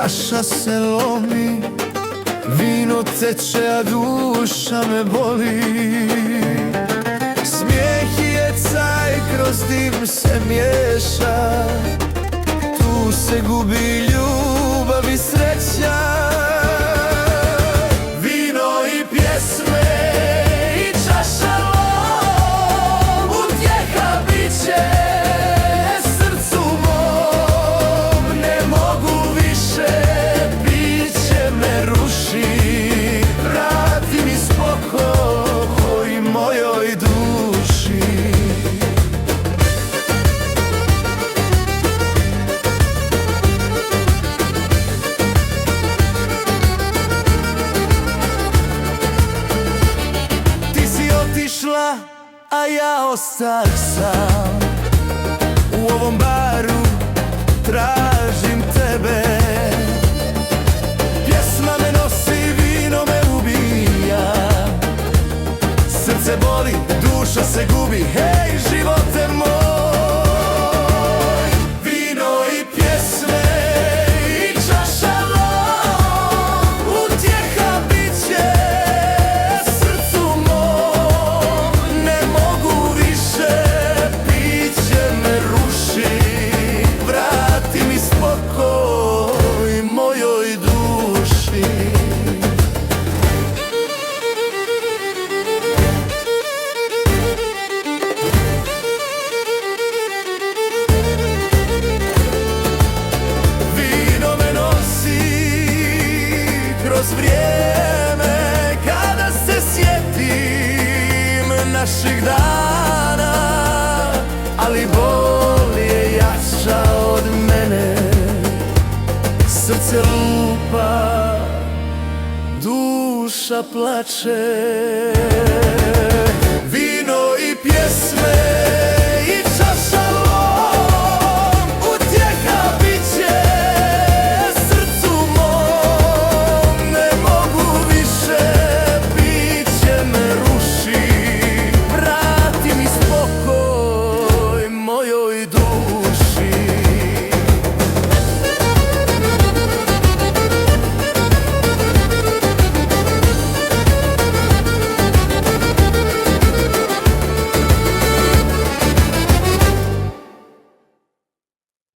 čaša se lomi, vino teče, a duša me boli. Smijeh je caj, kroz dim se miješa, tu se gubi ljubav i sreća. Vino i pjesme i čaša lom, utjeha biće srcu mom. Ne mogu više, biće me ruši, vrati mi spokoj mojoj duši. A ja ostah sam u ovom baru, tražim tebe. Pjesma me nosi, vino me ubija, srce boli, duša se gubi, hej živote moj. Vino i pjesme i čaša lom, utjeha biće srcu mom. Ne mogu više, biće me ruši, vrati mi spokoj mojoj duši. Kroz vrijeme, kada se sjetim naših dana, ali bol je jača od mene. Srce lupa, duša plače. Vino i pjesme